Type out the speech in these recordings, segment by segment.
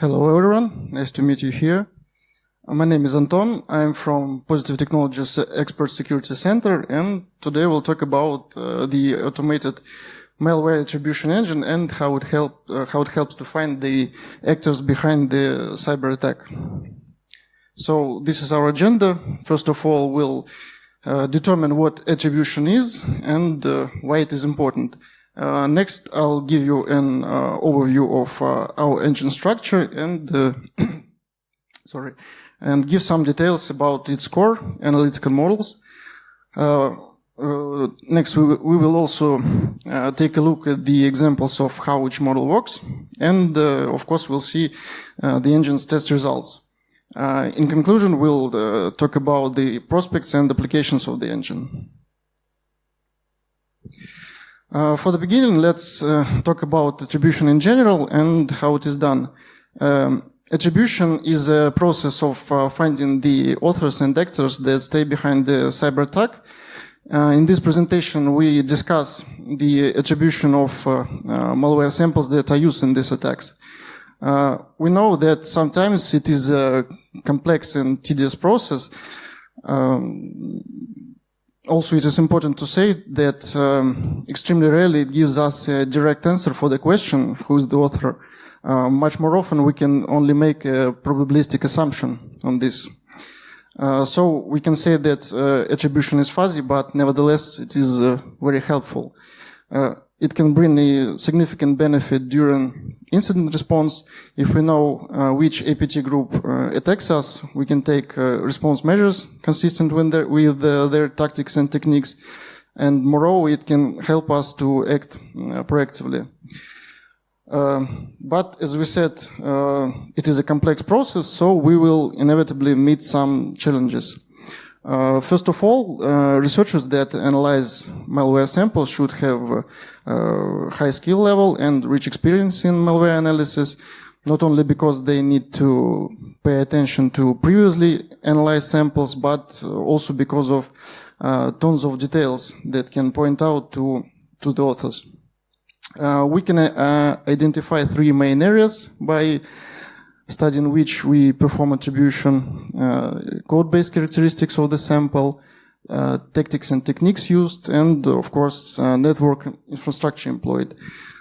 Hello everyone, nice to meet you here. My name is Anton, I'm from Positive Technologies Expert Security Center, and today we'll talk about the automated malware attribution engine and how it helps to find the actors behind the cyber attack. So this is our agenda. First of all, we'll determine what attribution is and why it is important. Next, I'll give you an overview of our engine structure and and give some details about its core analytical models. Next, we will also take a look at the examples of how each model works, and of course, we'll see the engine's test results. In conclusion, we'll talk about the prospects and applications of the engine. For the beginning, let's talk about attribution in general and how it is done. Attribution is a process of finding the authors and actors that stay behind the cyber attack. In this presentation, we discuss the attribution of malware samples that are used in these attacks. We know that sometimes it is a complex and tedious process. Also, it is important to say that extremely rarely it gives us a direct answer for the question, who is the author. Much more often, we can only make a probabilistic assumption on this. So we can say that attribution is fuzzy, but nevertheless, it is very helpful. It can bring a significant benefit during incident response. If we know which APT group attacks us, we can take response measures consistent with their tactics and techniques. And moreover, it can help us to act proactively. But as we said, it is a complex process, so we will inevitably meet some challenges. First of all, researchers that analyze malware samples should have high skill level and rich experience in malware analysis, not only because they need to pay attention to previously analyzed samples, but also because of tons of details that can point out to the authors. We can identify three main areas by studying which we perform attribution: code-based characteristics of the sample, tactics and techniques used, and of course network infrastructure employed.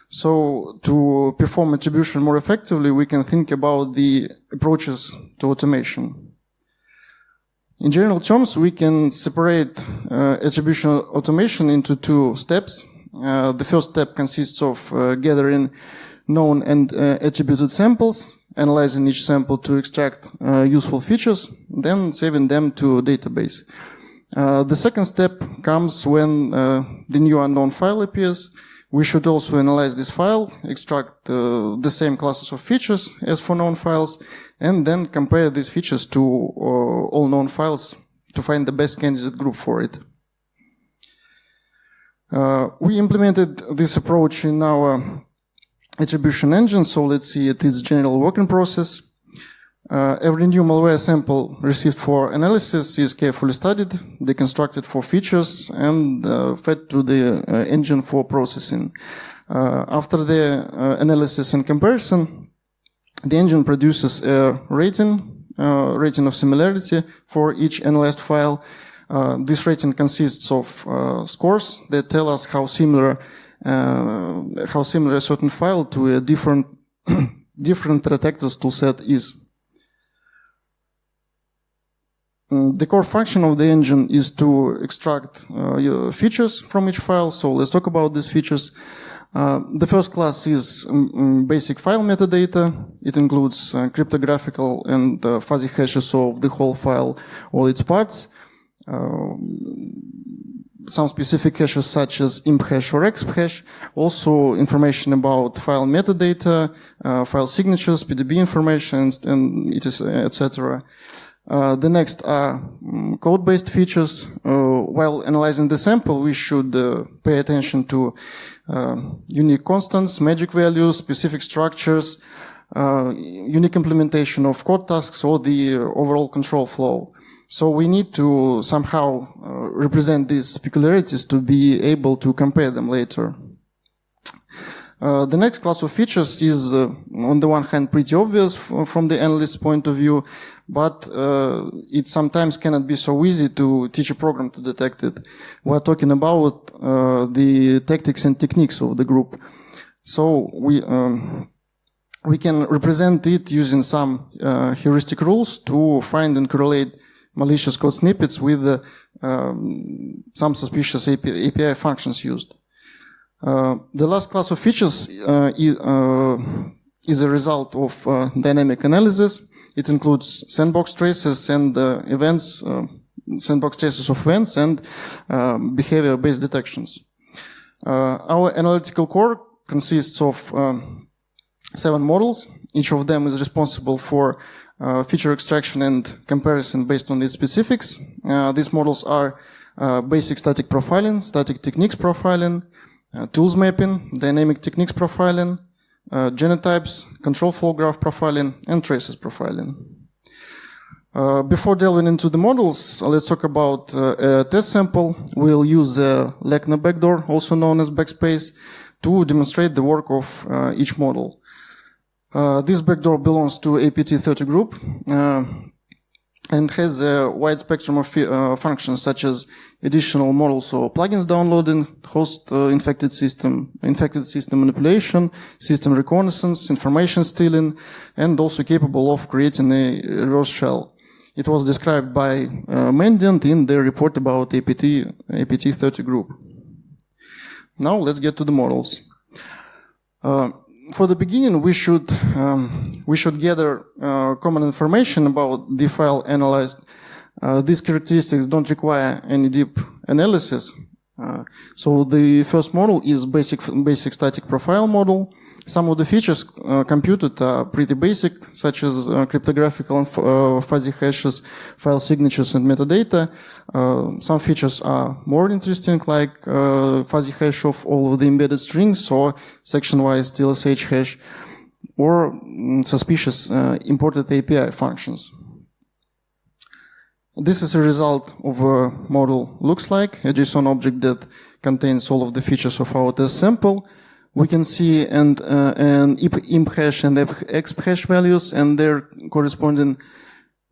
So to perform attribution more effectively, we can think about the approaches to automation. In general terms, we can separate attribution automation into two steps. The first step consists of gathering known and attributed samples, analyzing each sample to extract useful features, then saving them to a database. The second step comes when the new unknown file appears. We should also analyze this file, extract the same classes of features as for known files, and then compare these features to all known files to find the best candidate group for it. We implemented this approach in our attribution engine, so let's see its general working process. Every new malware sample received for analysis is carefully studied, deconstructed for features, and fed to the engine for processing. After the analysis and comparison, the engine produces a rating of similarity for each analyzed file. This rating consists of scores that tell us how similar a certain file to a different threat actors toolset is. The core function of the engine is to extract features from each file, so let's talk about these features. The first class is basic file metadata. It includes cryptographical and fuzzy hashes of the whole file or its parts. Some specific hashes such as imp hash or exp hash, also information about file metadata, file signatures, PDB information, and etc. The next are code-based features. While analyzing the sample, we should pay attention to unique constants, magic values, specific structures, unique implementation of code tasks, or the overall control flow. So we need to somehow represent these peculiarities to be able to compare them later. The next class of features is, on the one hand, pretty obvious from the analyst's point of view, but it sometimes cannot be so easy to teach a program to detect it. We're talking about the tactics and techniques of the group. So we can represent it using some heuristic rules to find and correlate malicious code snippets with some suspicious API functions used. The last class of features is a result of dynamic analysis. It includes sandbox traces and events, sandbox traces of events and behavior-based detections. Our analytical core consists of 7 models. Each of them is responsible for feature extraction and comparison based on its specifics. These models are basic static profiling, static techniques profiling, tools mapping, dynamic techniques profiling, genotypes, control flow graph profiling, and traces profiling. Before delving into the models, let's talk about a test sample. We'll use a Lechner backdoor, also known as backspace, to demonstrate the work of each model. This backdoor belongs to APT30 group and has a wide spectrum of functions such as additional models or plugins downloading, host infected system manipulation, system reconnaissance, information stealing, and also capable of creating a reverse shell. It was described by Mendiant in their report about APT30 group. Now let's get to the models. For the beginning, we should gather common information about the file analyzed. These characteristics don't require any deep analysis. So the first model is basic static profile model. Some of the features computed are pretty basic, such as cryptographic and fuzzy hashes, file signatures, and metadata. Some features are more interesting, like fuzzy hash of all of the embedded strings, or section-wise TLSH hash, or suspicious imported API functions. This is a result of a model looks like, a JSON object that contains all of the features of our test sample. We can see an imp hash and exp hash values and their corresponding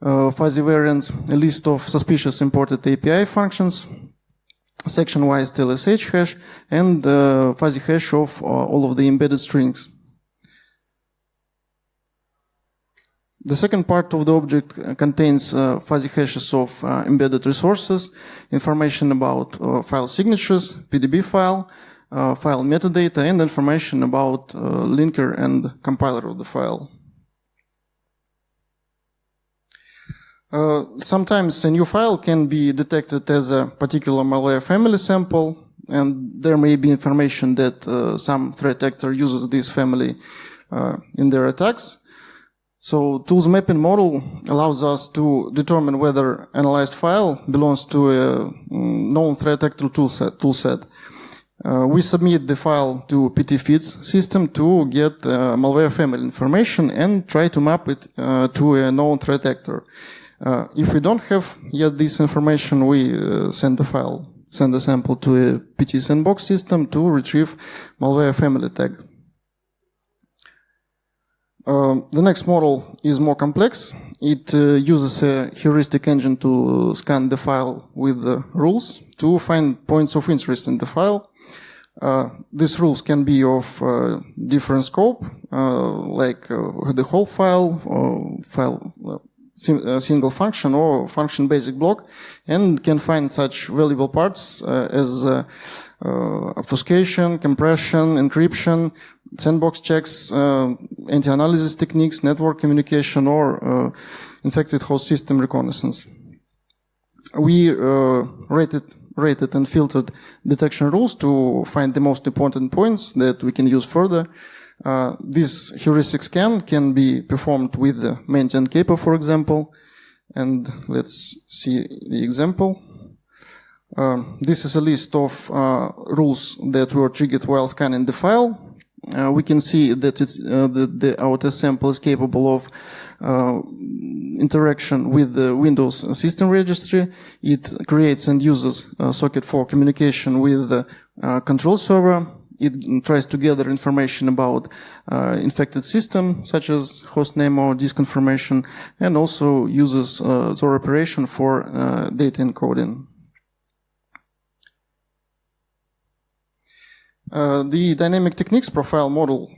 fuzzy variants, a list of suspicious imported API functions, section-wise TLSH hash, and fuzzy hash of all of the embedded strings. The second part of the object contains fuzzy hashes of embedded resources, information about file signatures, PDB file, file metadata, and information about linker and compiler of the file. Sometimes a new file can be detected as a particular malware family sample, and there may be information that some threat actor uses this family in their attacks. So tools mapping model allows us to determine whether analyzed file belongs to a known threat actor toolset. We submit the file to PT feeds system to get malware family information and try to map it to a known threat actor. If we don't have yet this information, we send a sample to a PT sandbox system to retrieve malware family tag. The next model is more complex. It uses a heuristic engine to scan the file with the rules to find points of interest in the file. These rules can be of different scope, like the whole file, or single function, or function basic block, and can find such valuable parts as obfuscation, compression, encryption, sandbox checks, anti-analysis techniques, network communication, or infected host system reconnaissance. We rated and filtered detection rules to find the most important points that we can use further. This heuristic scan can be performed with the Mendiant capo, for example. And let's see the example. This is a list of rules that were triggered while scanning the file. We can see that our test sample is capable of interaction with the Windows system registry. It creates and uses a socket for communication with the control server. it tries to gather information about infected system, such as host name or disk information, and also uses Tor operation for data encoding. The dynamic techniques profile model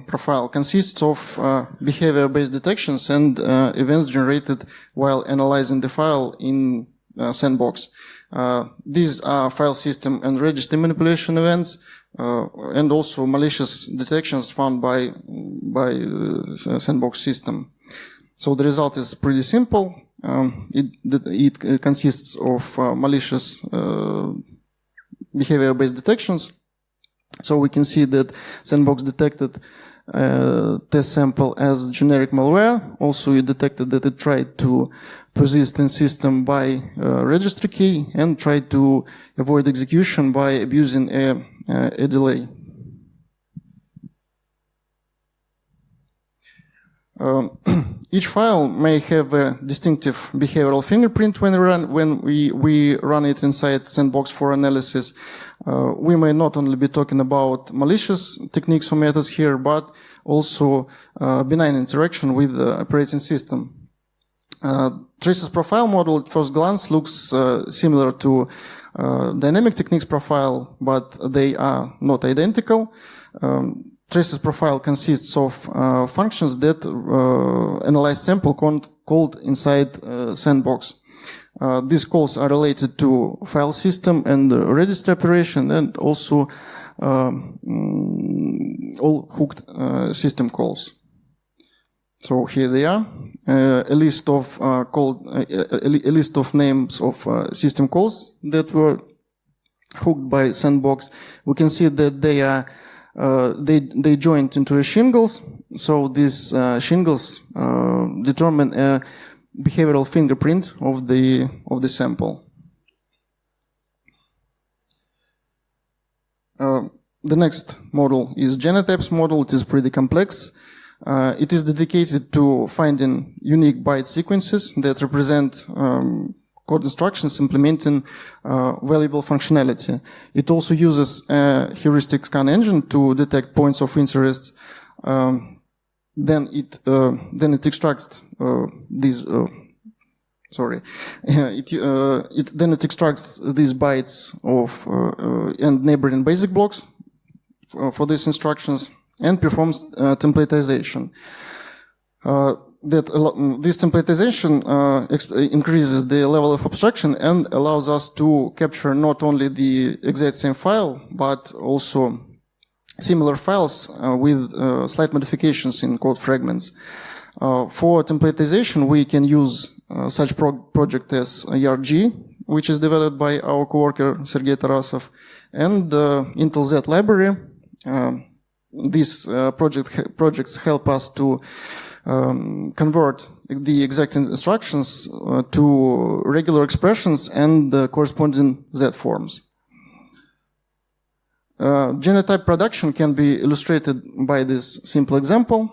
profile consists of behavior-based detections and events generated while analyzing the file in sandbox. These are file system and registry manipulation events, and also malicious detections found by the sandbox system. So the result is pretty simple. It consists of malicious behavior-based detections. So we can see that sandbox detected test sample as generic malware. Also, it detected that it tried to persist in system by registry key and tried to avoid execution by abusing a delay. Each file may have a distinctive behavioral fingerprint when we run it inside sandbox for analysis. We may not only be talking about malicious techniques or methods here, but also benign interaction with the operating system. Traces profile model at first glance looks similar to dynamic techniques profile, but they are not identical. Traces profile consists of functions that analyze sample called inside sandbox. These calls are related to file system and registry operation, and also all hooked system calls. So here they are, a list of names of system calls that were hooked by sandbox. We can see that they are they joined into a shingles. So these shingles determine a behavioral fingerprint of the sample. The next model is Genotypes model. It is pretty complex. It is dedicated to finding unique byte sequences that represent code instructions implementing valuable functionality. It also uses a heuristic scan engine to detect points of interest. Then it extracts these. Then it extracts these bytes of and neighboring basic blocks for these instructions and performs templatization. This templatization increases the level of abstraction and allows us to capture not only the exact same file, but also similar files with slight modifications in code fragments. For templatization, we can use such project as ERG, which is developed by our coworker Sergei Tarasov, and Intel Z library. These projects help us to convert the exact instructions to regular expressions and corresponding Z forms. Genotype production can be illustrated by this simple example.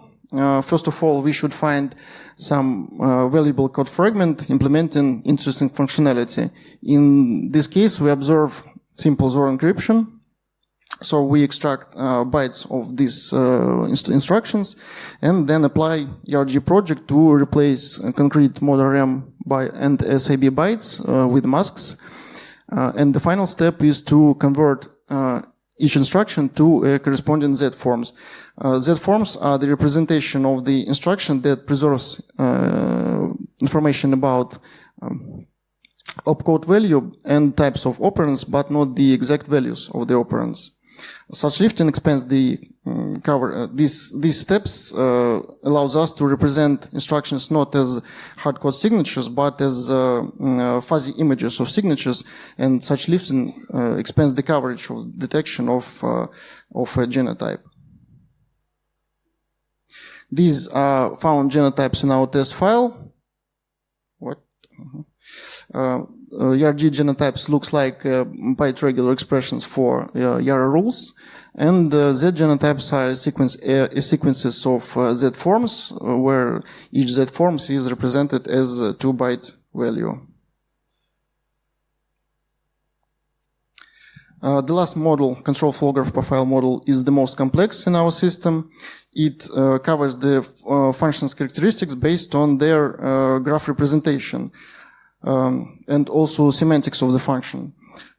First of all, we should find some valuable code fragment implementing interesting functionality. In this case, we observe simple Zor encryption. So we extract bytes of these instructions and then apply ERG project to replace concrete model RAM and SIB bytes with masks. And the final step is to convert each instruction to corresponding Z forms. Z forms are the representation of the instruction that preserves information about opcode value and types of operands, but not the exact values of the operands. Such shifting expands the cover. These steps allows us to represent instructions not as hard-code signatures, but as fuzzy images of signatures, and such lifting expands the coverage of detection of a genotype. These are found genotypes in our test file. What? ERG genotypes looks like byte regular expressions for Yara rules, and Z genotypes are sequences of Z forms, where each Z forms is represented as a 2-byte value. The last model, control flow graph profile model, is the most complex in our system. It covers the functions characteristics based on their graph representation and also semantics of the function.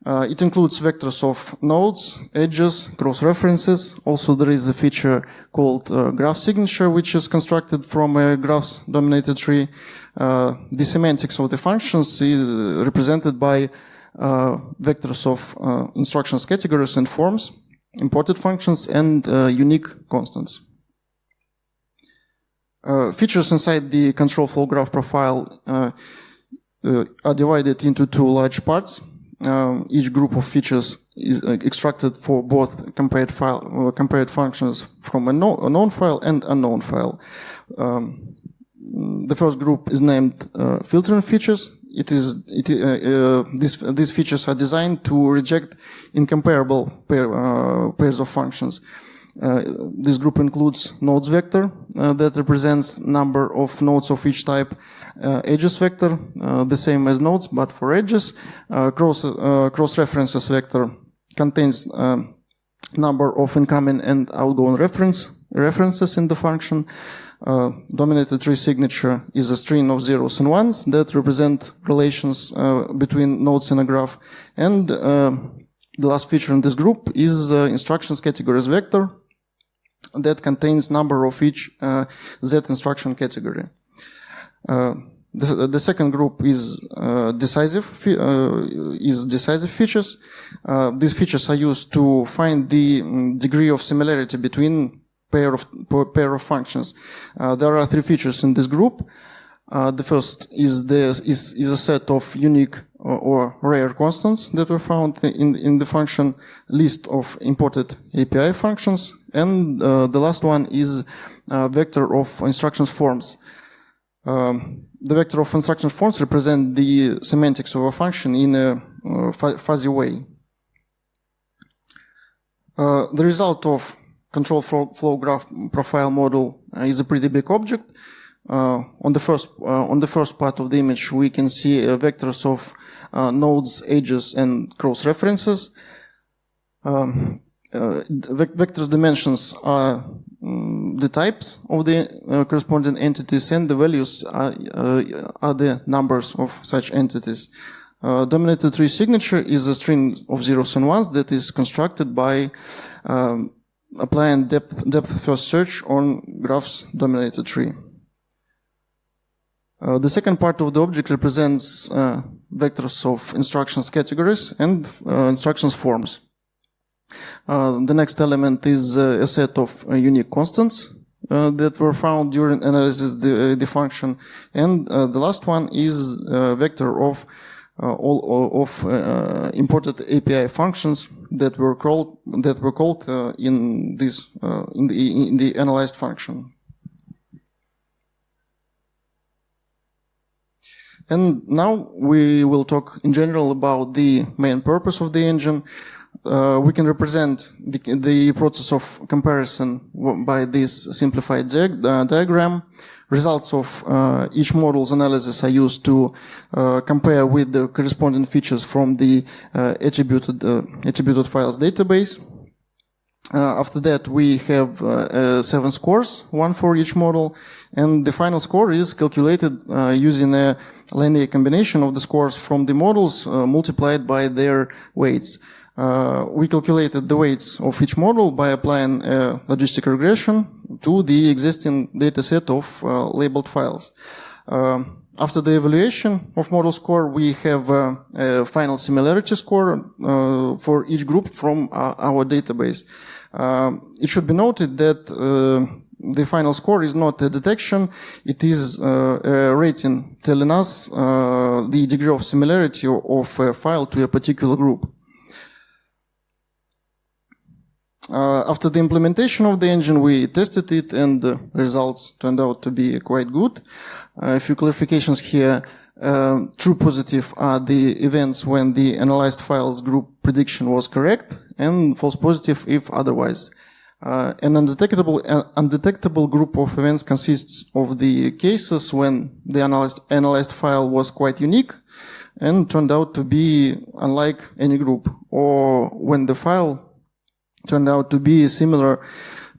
It includes vectors of nodes, edges, cross-references. Also, there is a feature called graph signature, which is constructed from a graph's dominated tree. The semantics of the functions is represented by vectors of instructions categories and forms, imported functions, and unique constants. Features inside the control flow graph profile are divided into two large parts. Each group of features is extracted for both compared functions from a known file and unknown file. The first group is named filtering features. These features are designed to reject incomparable pairs of functions. This group includes nodes vector that represents number of nodes of each type, edges vector, the same as nodes but for edges, cross-references vector contains number of incoming and outgoing references in the function. Dominated tree signature is a string of zeros and ones that represent relations between nodes in a graph. And the last feature in this group is instructions categories vector that contains number of each Z instruction category. The second group is decisive features. These features are used to find the degree of similarity between pair of functions. There are three features in this group. The first is a set of unique or rare constants that were found in the function list of imported API functions, and the last one is a vector of instructions forms. The vector of instruction forms represent the semantics of a function in a fuzzy way. The result of control flow graph profile model is a pretty big object. On the first part of the image, we can see vectors of nodes, edges, and cross-references. Vectors dimensions are the types of the corresponding entities, and the values are the numbers of such entities. Dominated tree signature is a string of zeros and ones that is constructed by applying depth first search on graph's dominated tree. The second part of the object represents vectors of instructions categories and instructions forms. The next element is a set of unique constants that were found during analysis the function, and the last one is a vector of all of imported API functions that were called in the analyzed function. And now we will talk in general about the main purpose of the engine. We can represent the process of comparison by this simplified diagram. Results of each model's analysis are used to compare with the corresponding features from the attributed files database. After that, we have 7 scores, 1 for each model, and the final score is calculated using a linear combination of the scores from the models multiplied by their weights. We calculated the weights of each model by applying a logistic regression to the existing dataset of labeled files. After the evaluation of model score, we have a final similarity score for each group from our database. It should be noted that the final score is not a detection, it is a rating telling us the degree of similarity of a file to a particular group. After the implementation of the engine, we tested it, and the results turned out to be quite good. A few clarifications here. True positive are the events when the analyzed files group prediction was correct, and false positive if otherwise. An undetectable group of events consists of the cases when the analyzed file was quite unique, and turned out to be unlike any group, or when the file turned out to be similar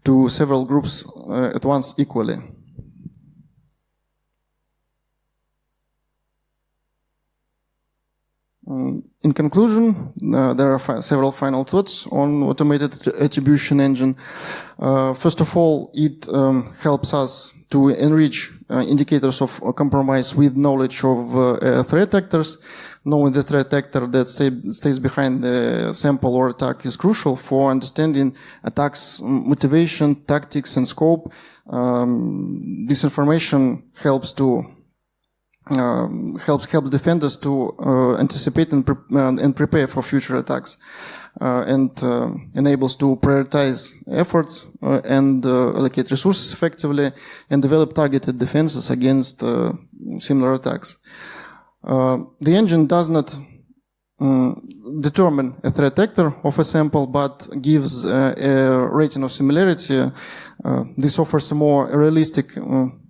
to several groups at once equally. In conclusion, there are several final thoughts on automated attribution engine. First of all, it helps us to enrich indicators of compromise with knowledge of threat actors. Knowing the threat actor that stays behind the sample or attack is crucial for understanding attacks' motivation, tactics, and scope. This information helps defenders to anticipate and prepare for future attacks, and enables to prioritize efforts and allocate resources effectively and develop targeted defenses against similar attacks. The engine does not determine a threat actor of a sample, but gives a rating of similarity. This offers a more realistic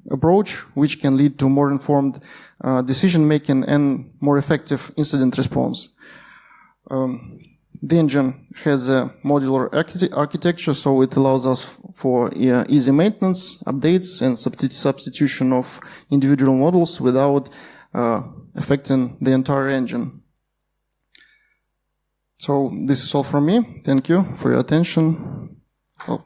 approach, which can lead to more informed decision-making and more effective incident response. The engine has a modular architecture, so it allows us for easy maintenance, updates, and substitution of individual models without affecting the entire engine. So this is all from me. Thank you for your attention. Well,